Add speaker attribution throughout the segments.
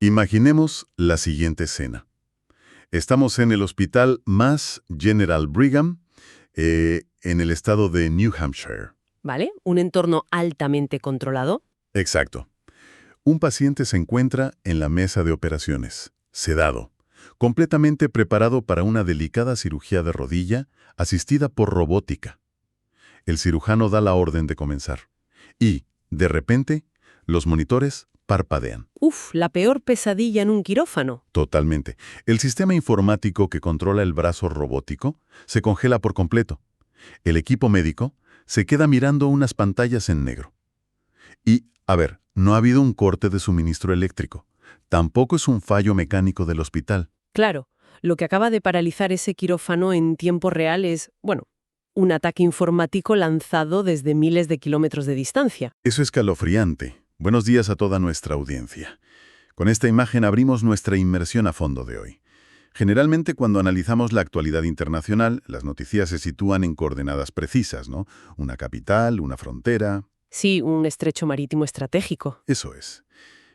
Speaker 1: Imaginemos la siguiente escena. Estamos en el hospital Mass General Brigham, en el estado de New Hampshire.
Speaker 2: ¿Vale? Un entorno altamente controlado.
Speaker 1: Exacto. Un paciente se encuentra en la mesa de operaciones, sedado, completamente preparado para una delicada cirugía de rodilla asistida por robótica. El cirujano da la orden de comenzar. Y, de repente, los monitores parpadean.
Speaker 2: Uf, la peor pesadilla en un quirófano.
Speaker 1: Totalmente. El sistema informático que controla el brazo robótico se congela por completo. El equipo médico se queda mirando unas pantallas en negro. Y, a ver, no ha habido un corte de suministro eléctrico. Tampoco es un fallo mecánico del hospital.
Speaker 2: Claro, lo que acaba de paralizar ese quirófano en tiempo real es, bueno, un ataque informático lanzado desde miles de kilómetros de distancia.
Speaker 1: Eso es escalofriante. Buenos días a toda nuestra audiencia. Con esta imagen abrimos nuestra inmersión a fondo de hoy. Generalmente, cuando analizamos la actualidad internacional, las noticias se sitúan en coordenadas precisas, ¿no? Una capital, una frontera.
Speaker 2: Sí, un estrecho marítimo estratégico.
Speaker 1: Eso es.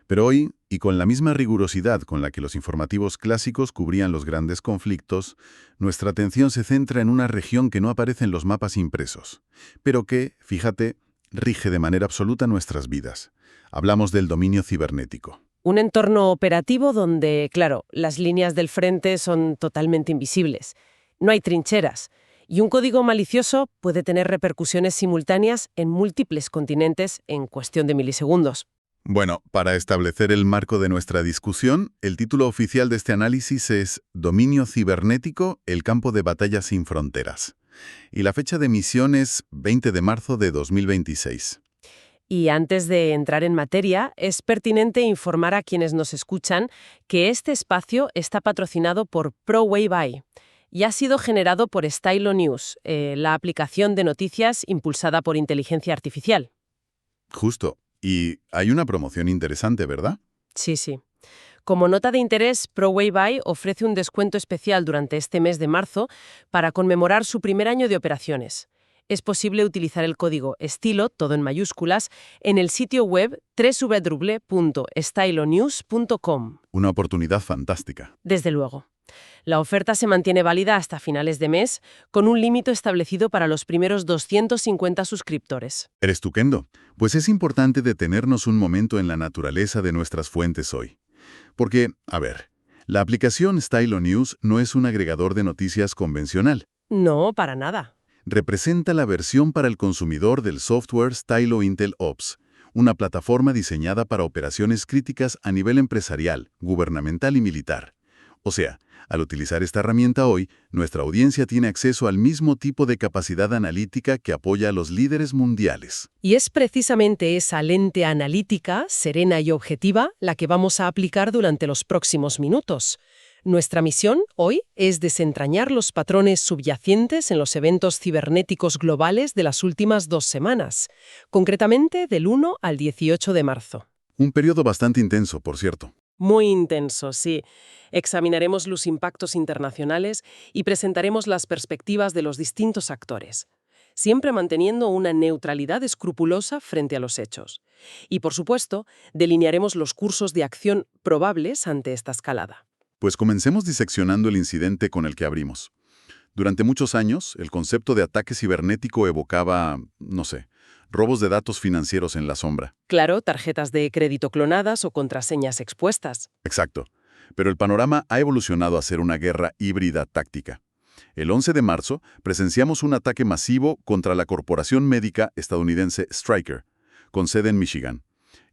Speaker 1: Pero hoy, y con la misma rigurosidad con la que los informativos clásicos cubrían los grandes conflictos, nuestra atención se centra en una región que no aparece en los mapas impresos, pero que, fíjate, rige de manera absoluta nuestras vidas. Hablamos del dominio cibernético.
Speaker 2: Un entorno operativo donde, claro, las líneas del frente son totalmente invisibles. No hay trincheras. Y un código malicioso puede tener repercusiones simultáneas en múltiples continentes en cuestión de milisegundos.
Speaker 1: Bueno, para establecer el marco de nuestra discusión, el título oficial de este análisis es Dominio cibernético, el campo de batalla sin fronteras. Y la fecha de emisión es 20 de marzo de 2026.
Speaker 2: Y antes de entrar en materia, es pertinente informar a quienes nos escuchan que este espacio está patrocinado por ProWayBuy y ha sido generado por Stylo News, la aplicación de noticias impulsada por inteligencia artificial.
Speaker 1: Justo. Y hay una promoción interesante, ¿verdad?
Speaker 2: Sí, sí. Como nota de interés, ProWayBuy ofrece un descuento especial durante este mes de marzo para conmemorar su primer año de operaciones. Es posible utilizar el código ESTILO, todo en mayúsculas, en el sitio web www.stylonews.com.
Speaker 1: Una oportunidad fantástica.
Speaker 2: Desde luego. La oferta se mantiene válida hasta finales de mes, con un límite establecido para los primeros 250 suscriptores.
Speaker 1: ¿Eres tú, Kendo? Pues es importante detenernos un momento en la naturaleza de nuestras fuentes hoy. Porque, a ver, la aplicación Stylo News no es un agregador de noticias convencional.
Speaker 2: No, para nada.
Speaker 1: Representa la versión para el consumidor del software Stylo Intel Ops, una plataforma diseñada para operaciones críticas a nivel empresarial, gubernamental y militar. O sea, al utilizar esta herramienta hoy, nuestra audiencia tiene acceso al mismo tipo de capacidad analítica que apoya a los líderes mundiales.
Speaker 2: Y es precisamente esa lente analítica, serena y objetiva, la que vamos a aplicar durante los próximos minutos. Nuestra misión hoy es desentrañar los patrones subyacentes en los eventos cibernéticos globales de las últimas 2 semanas, concretamente del 1 al 18 de marzo.
Speaker 1: Un periodo bastante intenso, por cierto.
Speaker 2: Muy intenso, sí. Examinaremos los impactos internacionales y presentaremos las perspectivas de los distintos actores, siempre manteniendo una neutralidad escrupulosa frente a los hechos. Y, por supuesto, delinearemos los cursos de acción probables ante esta escalada.
Speaker 1: Pues comencemos diseccionando el incidente con el que abrimos. Durante muchos años, el concepto de ataque cibernético evocaba, no sé, robos de datos financieros en la sombra.
Speaker 2: Claro, tarjetas de crédito clonadas o contraseñas expuestas.
Speaker 1: Exacto. Pero el panorama ha evolucionado a ser una guerra híbrida táctica. El 11 de marzo presenciamos un ataque masivo contra la corporación médica estadounidense Stryker, con sede en Michigan.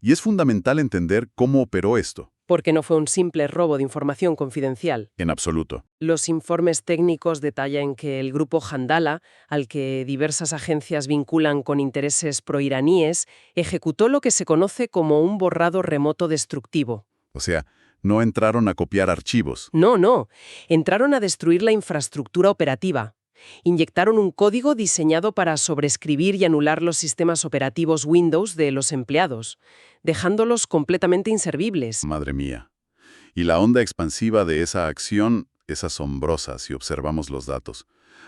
Speaker 1: Y es fundamental entender cómo operó esto.
Speaker 2: Porque no fue un simple robo de información confidencial.
Speaker 1: En absoluto.
Speaker 2: Los informes técnicos detallan que el grupo Jandala, al que diversas agencias vinculan con intereses proiraníes, ejecutó lo que se conoce como un borrado remoto destructivo.
Speaker 1: O sea, no entraron a copiar archivos.
Speaker 2: No. Entraron a destruir la infraestructura operativa. Inyectaron un código diseñado para sobreescribir y anular los sistemas operativos Windows de los empleados, dejándolos completamente inservibles.
Speaker 1: Madre mía. Y la onda expansiva de esa acción es asombrosa si observamos los datos.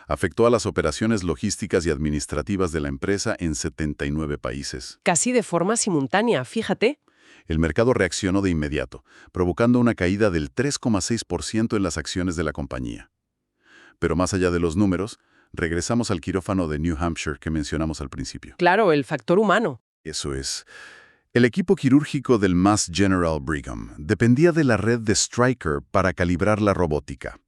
Speaker 1: Afectó a las operaciones logísticas y administrativas de la empresa en 79 países.
Speaker 2: Casi de forma simultánea, fíjate.
Speaker 1: El mercado reaccionó de inmediato, provocando una caída del 3,6% en las acciones de la compañía. Pero más allá de los números, regresamos al quirófano de New Hampshire que mencionamos al principio.
Speaker 2: Claro, el factor humano.
Speaker 1: Eso es. El equipo quirúrgico del Mass General Brigham dependía de la red de Stryker para calibrar la robótica.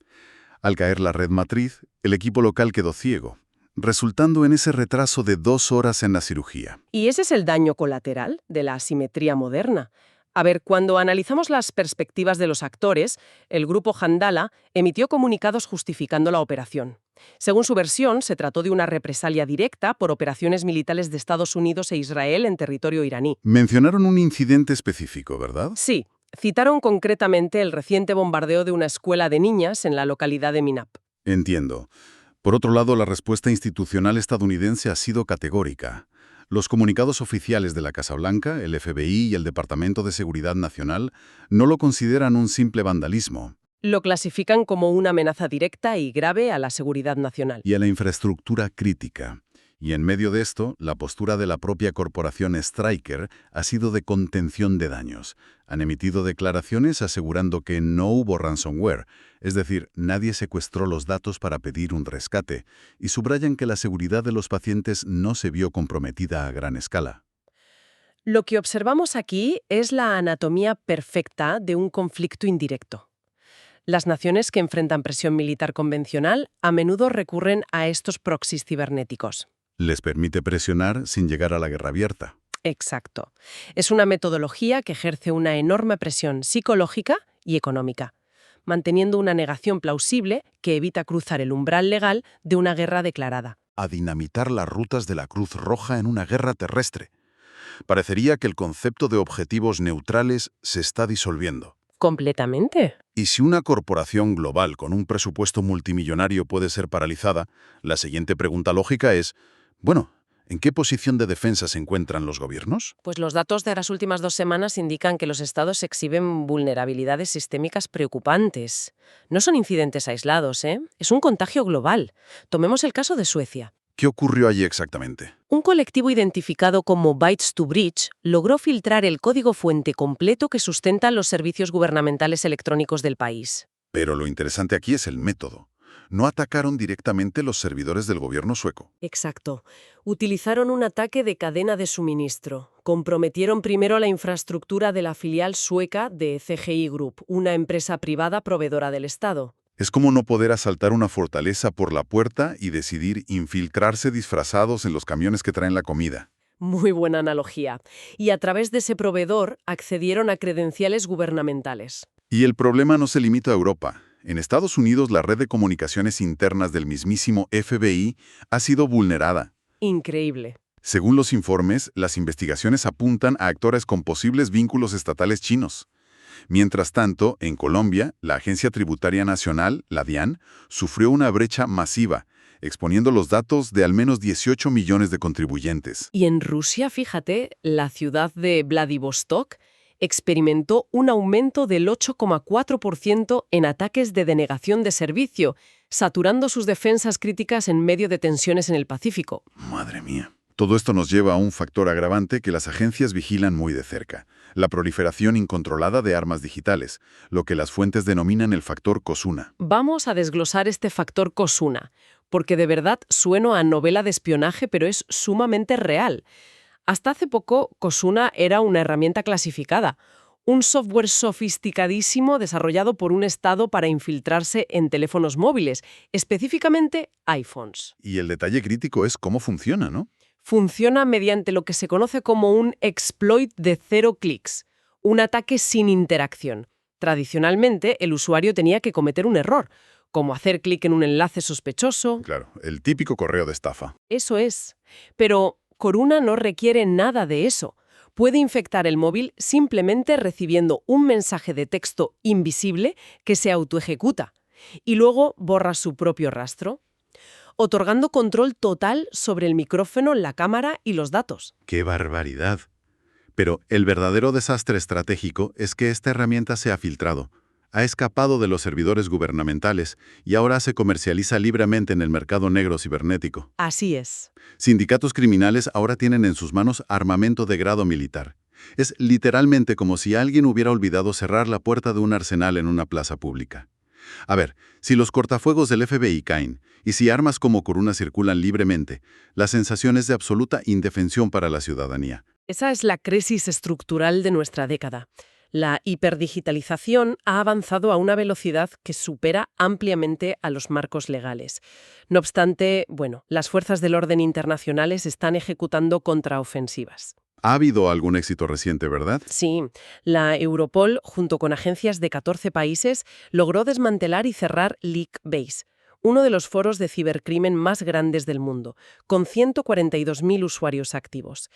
Speaker 1: Al caer la red matriz, el equipo local quedó ciego, resultando en ese retraso de 2 horas en la cirugía.
Speaker 2: Y ese es el daño colateral de la asimetría moderna. A ver, cuando analizamos las perspectivas de los actores, el grupo Jandala emitió comunicados justificando la operación. Según su versión, se trató de una represalia directa por operaciones militares de Estados Unidos e Israel en territorio iraní.
Speaker 1: Mencionaron un incidente específico, ¿verdad?
Speaker 2: Sí, citaron concretamente el reciente bombardeo de una escuela de niñas en la localidad de Minab.
Speaker 1: Entiendo. Por otro lado, la respuesta institucional estadounidense ha sido categórica. Los comunicados oficiales de la Casa Blanca, el FBI y el Departamento de Seguridad Nacional no lo consideran un simple vandalismo.
Speaker 2: Lo clasifican como una amenaza directa y grave a la seguridad nacional.
Speaker 1: Y a la infraestructura crítica. Y en medio de esto, la postura de la propia corporación Stryker ha sido de contención de daños. Han emitido declaraciones asegurando que no hubo ransomware, es decir, nadie secuestró los datos para pedir un rescate, y subrayan que la seguridad de los pacientes no se vio comprometida a gran escala.
Speaker 2: Lo que observamos aquí es la anatomía perfecta de un conflicto indirecto. Las naciones que enfrentan presión militar convencional a menudo recurren a estos proxies cibernéticos.
Speaker 1: Les permite presionar sin llegar a la guerra abierta.
Speaker 2: Exacto. Es una metodología que ejerce una enorme presión psicológica y económica, manteniendo una negación plausible que evita cruzar el umbral legal de una guerra declarada.
Speaker 1: A dinamitar las rutas de la Cruz Roja en una guerra terrestre. Parecería que el concepto de objetivos neutrales se está disolviendo.
Speaker 2: Completamente.
Speaker 1: Y si una corporación global con un presupuesto multimillonario puede ser paralizada, la siguiente pregunta lógica es, bueno, ¿en qué posición de defensa se encuentran los gobiernos?
Speaker 2: Pues los datos de las últimas 2 semanas indican que los estados exhiben vulnerabilidades sistémicas preocupantes. No son incidentes aislados, ¿eh? Es un contagio global. Tomemos el caso de Suecia.
Speaker 1: ¿Qué ocurrió allí exactamente?
Speaker 2: Un colectivo identificado como Bytes to Breach logró filtrar el código fuente completo que sustentan los servicios gubernamentales electrónicos del país.
Speaker 1: Pero lo interesante aquí es el método. No atacaron directamente los servidores del gobierno sueco.
Speaker 2: Exacto. Utilizaron un ataque de cadena de suministro. Comprometieron primero la infraestructura de la filial sueca de CGI Group, una empresa privada proveedora del Estado.
Speaker 1: Es como no poder asaltar una fortaleza por la puerta y decidir infiltrarse disfrazados en los camiones que traen la comida.
Speaker 2: Muy buena analogía. Y a través de ese proveedor accedieron a credenciales gubernamentales.
Speaker 1: Y el problema no se limita a Europa. En Estados Unidos, la red de comunicaciones internas del mismísimo FBI ha sido vulnerada.
Speaker 2: Increíble.
Speaker 1: Según los informes, las investigaciones apuntan a actores con posibles vínculos estatales chinos. Mientras tanto, en Colombia, la Agencia Tributaria Nacional, la DIAN, sufrió una brecha masiva, exponiendo los datos de al menos 18 millones de contribuyentes.
Speaker 2: Y en Rusia, fíjate, la ciudad de Vladivostok experimentó un aumento del 8,4% en ataques de denegación de servicio, saturando sus defensas críticas en medio de tensiones en el Pacífico.
Speaker 1: Madre mía. Todo esto nos lleva a un factor agravante que las agencias vigilan muy de cerca, la proliferación incontrolada de armas digitales, lo que las fuentes denominan el factor Kosuna.
Speaker 2: Vamos a desglosar este factor Kosuna, porque de verdad suena a novela de espionaje, pero es sumamente real. Hasta hace poco, Kosuna era una herramienta clasificada, un software sofisticadísimo desarrollado por un Estado para infiltrarse en teléfonos móviles, específicamente iPhones.
Speaker 1: Y el detalle crítico es cómo funciona, ¿no?
Speaker 2: Funciona mediante lo que se conoce como un exploit de 0 clics, un ataque sin interacción. Tradicionalmente, el usuario tenía que cometer un error, como hacer clic en un enlace sospechoso.
Speaker 1: Claro, el típico correo de estafa.
Speaker 2: Eso es. Pero Coruna no requiere nada de eso. Puede infectar el móvil simplemente recibiendo un mensaje de texto invisible que se autoejecuta y luego borra su propio rastro, otorgando control total sobre el micrófono, la cámara y los datos.
Speaker 1: ¡Qué barbaridad! Pero el verdadero desastre estratégico es que esta herramienta se ha filtrado, ha escapado de los servidores gubernamentales y ahora se comercializa libremente en el mercado negro cibernético.
Speaker 2: Así es.
Speaker 1: Sindicatos criminales ahora tienen en sus manos armamento de grado militar. Es literalmente como si alguien hubiera olvidado cerrar la puerta de un arsenal en una plaza pública. A ver, si los cortafuegos del FBI caen, y si armas como Coruna circulan libremente, la sensación es de absoluta indefensión para la ciudadanía.
Speaker 2: Esa es la crisis estructural de nuestra década. La hiperdigitalización ha avanzado a una velocidad que supera ampliamente a los marcos legales. No obstante, las fuerzas del orden internacionales están ejecutando contraofensivas.
Speaker 1: Ha habido algún éxito reciente, ¿verdad?
Speaker 2: Sí, la Europol, junto con agencias de 14 países, logró desmantelar y cerrar Leakbase, uno de los foros de cibercrimen más grandes del mundo, con 142.000 usuarios activos.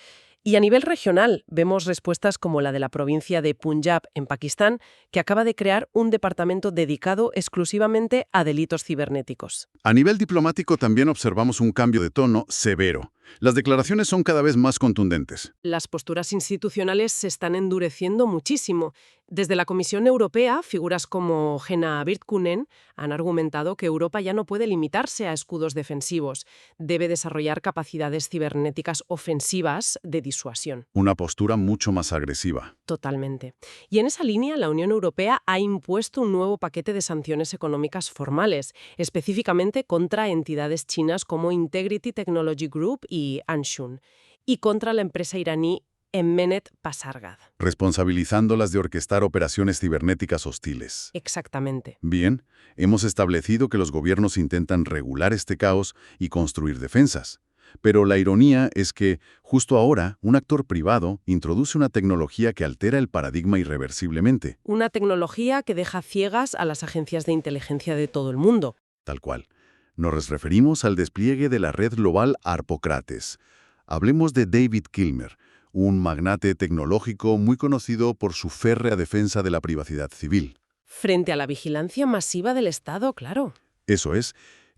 Speaker 2: Y a nivel regional, vemos respuestas como la de la provincia de Punjab, en Pakistán, que acaba de crear un departamento dedicado exclusivamente a delitos cibernéticos.
Speaker 1: A nivel diplomático también observamos un cambio de tono severo. Las declaraciones son cada vez más contundentes.
Speaker 2: Las posturas institucionales se están endureciendo muchísimo. Desde la Comisión Europea, figuras como Henna Virkkunen han argumentado que Europa ya no puede limitarse a escudos defensivos, debe desarrollar capacidades cibernéticas ofensivas de disuasión.
Speaker 1: Una postura mucho más agresiva.
Speaker 2: Totalmente. Y en esa línea, la Unión Europea ha impuesto un nuevo paquete de sanciones económicas formales, específicamente contra entidades chinas como Integrity Technology Group y Anshun, y contra la empresa iraní Emmenet Pasargad.
Speaker 1: Responsabilizándolas de orquestar operaciones cibernéticas hostiles.
Speaker 2: Exactamente.
Speaker 1: Bien, hemos establecido que los gobiernos intentan regular este caos y construir defensas. Pero la ironía es que, justo ahora, un actor privado introduce una tecnología que altera el paradigma irreversiblemente.
Speaker 2: Una tecnología que deja ciegas a las agencias de inteligencia de todo el mundo.
Speaker 1: Tal cual. Nos referimos al despliegue de la red global Harpocrates. Hablemos de David Kilmer, un magnate tecnológico muy conocido por su férrea defensa de la privacidad civil.
Speaker 2: Frente a la vigilancia masiva del Estado, claro.
Speaker 1: Eso es,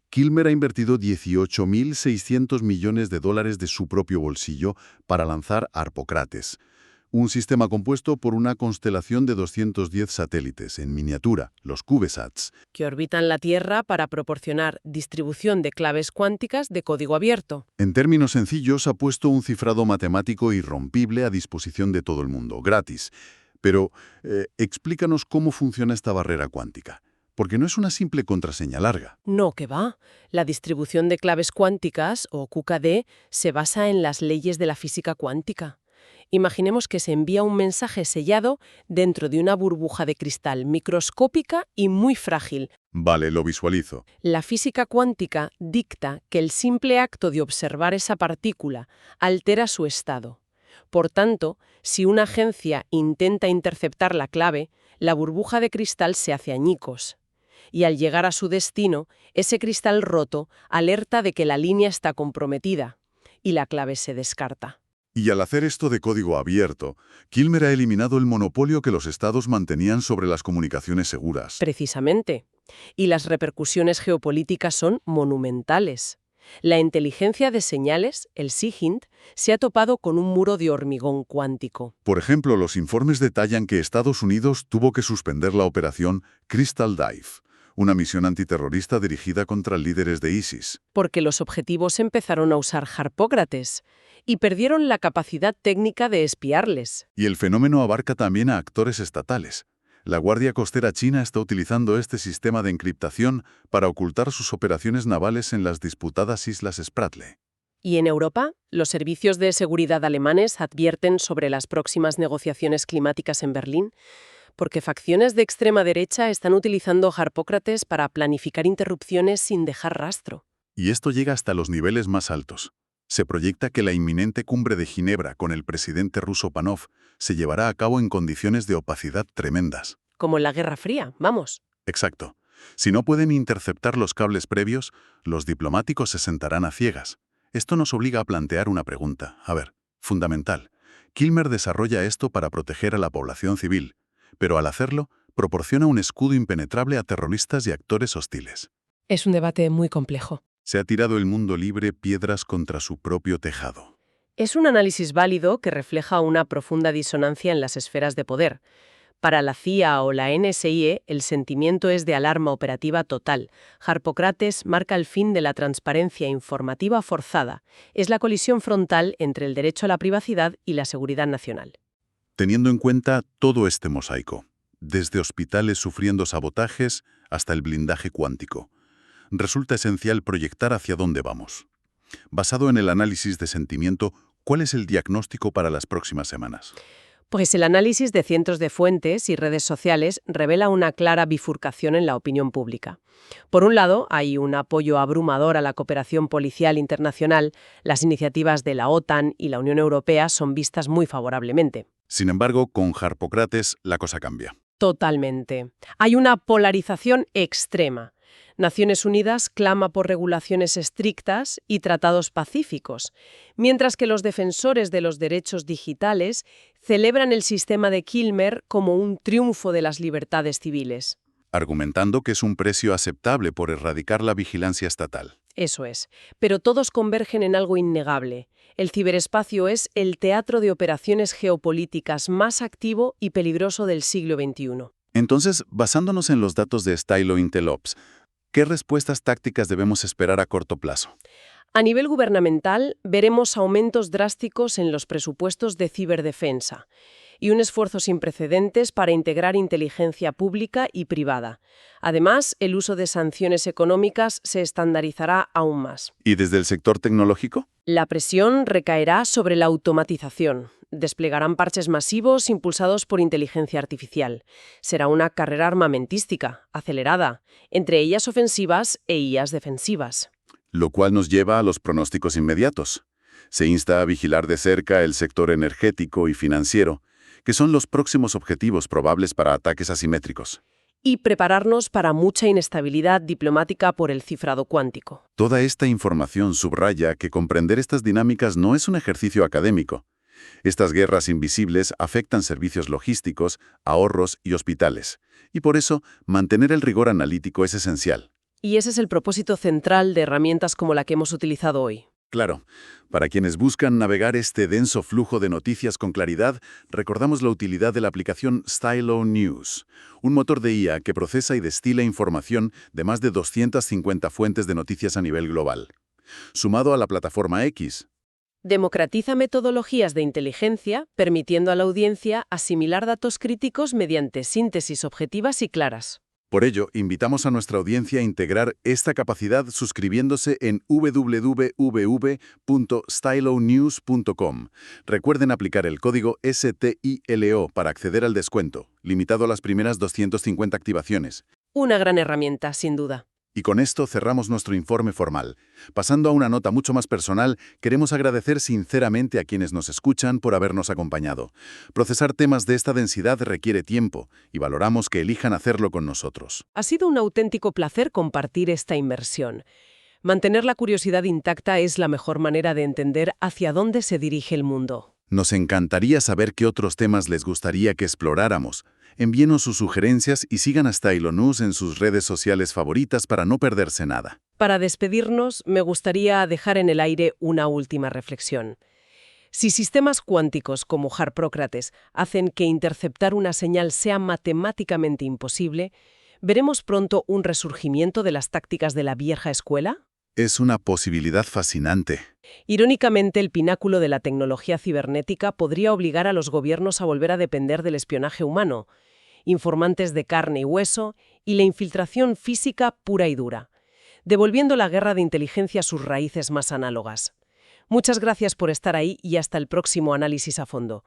Speaker 1: Kilmer ha invertido 18.600 millones de dólares de su propio bolsillo para lanzar Harpocrates, un sistema compuesto por una constelación de 210 satélites en miniatura, los CubeSats,
Speaker 2: Que orbitan la Tierra para proporcionar distribución de claves cuánticas de código abierto.
Speaker 1: En términos sencillos, ha puesto un cifrado matemático irrompible a disposición de todo el mundo, gratis. Pero explícanos cómo funciona esta barrera cuántica, porque no es una simple contraseña larga.
Speaker 2: No, que va. La distribución de claves cuánticas, o QKD, se basa en las leyes de la física cuántica. Imaginemos que se envía un mensaje sellado dentro de una burbuja de cristal microscópica y muy frágil.
Speaker 1: Vale, lo visualizo.
Speaker 2: La física cuántica dicta que el simple acto de observar esa partícula altera su estado. Por tanto, si una agencia intenta interceptar la clave, la burbuja de cristal se hace añicos. Y al llegar a su destino, ese cristal roto alerta de que la línea está comprometida y la clave se descarta.
Speaker 1: Y al hacer esto de código abierto, Kilmer ha eliminado el monopolio que los estados mantenían sobre las comunicaciones seguras.
Speaker 2: Precisamente. Y las repercusiones geopolíticas son monumentales. La inteligencia de señales, el SIGINT, se ha topado con un muro de hormigón cuántico.
Speaker 1: Por ejemplo, los informes detallan que Estados Unidos tuvo que suspender la operación Crystal Dive, una misión antiterrorista dirigida contra líderes de ISIS.
Speaker 2: Porque los objetivos empezaron a usar Harpócrates y perdieron la capacidad técnica de espiarles.
Speaker 1: Y el fenómeno abarca también a actores estatales. La Guardia Costera China está utilizando este sistema de encriptación para ocultar sus operaciones navales en las disputadas Islas Spratley.
Speaker 2: Y en Europa, los servicios de seguridad alemanes advierten sobre las próximas negociaciones climáticas en Berlín, porque facciones de extrema derecha están utilizando Harpócrates para planificar interrupciones sin dejar rastro.
Speaker 1: Y esto llega hasta los niveles más altos. Se proyecta que la inminente cumbre de Ginebra con el presidente ruso Panov se llevará a cabo en condiciones de opacidad tremendas.
Speaker 2: Como en la Guerra Fría, vamos.
Speaker 1: Exacto. Si no pueden interceptar los cables previos, los diplomáticos se sentarán a ciegas. Esto nos obliga a plantear una pregunta. A ver, fundamental. Kilmer desarrolla esto para proteger a la población civil, pero al hacerlo, proporciona un escudo impenetrable a terroristas y actores hostiles.
Speaker 2: Es un debate muy complejo.
Speaker 1: Se ha tirado el mundo libre piedras contra su propio tejado.
Speaker 2: Es un análisis válido que refleja una profunda disonancia en las esferas de poder. Para la CIA o la NSIE, el sentimiento es de alarma operativa total. Harpócrates marca el fin de la transparencia informativa forzada. Es la colisión frontal entre el derecho a la privacidad y la seguridad nacional.
Speaker 1: Teniendo en cuenta todo este mosaico, desde hospitales sufriendo sabotajes hasta el blindaje cuántico, resulta esencial proyectar hacia dónde vamos. Basado en el análisis de sentimiento, ¿cuál es el diagnóstico para las próximas semanas?
Speaker 2: Pues el análisis de cientos de fuentes y redes sociales revela una clara bifurcación en la opinión pública. Por un lado, hay un apoyo abrumador a la cooperación policial internacional. Las iniciativas de la OTAN y la Unión Europea son vistas muy favorablemente.
Speaker 1: Sin embargo, con Harpócrates la cosa cambia.
Speaker 2: Totalmente. Hay una polarización extrema. Naciones Unidas clama por regulaciones estrictas y tratados pacíficos, mientras que los defensores de los derechos digitales celebran el sistema de Kilmer como un triunfo de las libertades civiles.
Speaker 1: Argumentando que es un precio aceptable por erradicar la vigilancia estatal.
Speaker 2: Eso es. Pero todos convergen en algo innegable. El ciberespacio es el teatro de operaciones geopolíticas más activo y peligroso del siglo XXI.
Speaker 1: Entonces, basándonos en los datos de Stylo Intel Ops, ¿qué respuestas tácticas debemos esperar a corto plazo?
Speaker 2: A nivel gubernamental, veremos aumentos drásticos en los presupuestos de ciberdefensa y un esfuerzo sin precedentes para integrar inteligencia pública y privada. Además, el uso de sanciones económicas se estandarizará aún más.
Speaker 1: ¿Y desde el sector tecnológico?
Speaker 2: La presión recaerá sobre la automatización. Desplegarán parches masivos impulsados por inteligencia artificial. Será una carrera armamentística, acelerada, entre IAs ofensivas e IAs defensivas.
Speaker 1: Lo cual nos lleva a los pronósticos inmediatos. Se insta a vigilar de cerca el sector energético y financiero, que son los próximos objetivos probables para ataques asimétricos.
Speaker 2: Y prepararnos para mucha inestabilidad diplomática por el cifrado cuántico.
Speaker 1: Toda esta información subraya que comprender estas dinámicas no es un ejercicio académico. Estas guerras invisibles afectan servicios logísticos, ahorros y hospitales. Y por eso, mantener el rigor analítico es esencial.
Speaker 2: Y ese es el propósito central de herramientas como la que hemos utilizado hoy.
Speaker 1: Claro, para quienes buscan navegar este denso flujo de noticias con claridad, recordamos la utilidad de la aplicación Stylo News, un motor de IA que procesa y destila información de más de 250 fuentes de noticias a nivel global. Sumado a la plataforma X,
Speaker 2: democratiza metodologías de inteligencia, permitiendo a la audiencia asimilar datos críticos mediante síntesis objetivas y claras.
Speaker 1: Por ello, invitamos a nuestra audiencia a integrar esta capacidad suscribiéndose en www.stylonews.com. Recuerden aplicar el código STILO para acceder al descuento, limitado a las primeras 250 activaciones.
Speaker 2: Una gran herramienta, sin duda.
Speaker 1: Y con esto cerramos nuestro informe formal. Pasando a una nota mucho más personal, queremos agradecer sinceramente a quienes nos escuchan por habernos acompañado. Procesar temas de esta densidad requiere tiempo y valoramos que elijan hacerlo con nosotros.
Speaker 2: Ha sido un auténtico placer compartir esta inmersión. Mantener la curiosidad intacta es la mejor manera de entender hacia dónde se dirige el mundo.
Speaker 1: Nos encantaría saber qué otros temas les gustaría que exploráramos. Envíenos sus sugerencias y sigan a Stylo News en sus redes sociales favoritas para no perderse nada.
Speaker 2: Para despedirnos, me gustaría dejar en el aire una última reflexión. Si sistemas cuánticos como Harpócrates hacen que interceptar una señal sea matemáticamente imposible, ¿veremos pronto un resurgimiento de las tácticas de la vieja escuela?
Speaker 1: Es una posibilidad fascinante.
Speaker 2: Irónicamente, el pináculo de la tecnología cibernética podría obligar a los gobiernos a volver a depender del espionaje humano, informantes de carne y hueso y la infiltración física pura y dura, devolviendo la guerra de inteligencia a sus raíces más análogas. Muchas gracias por estar ahí y hasta el próximo análisis a fondo.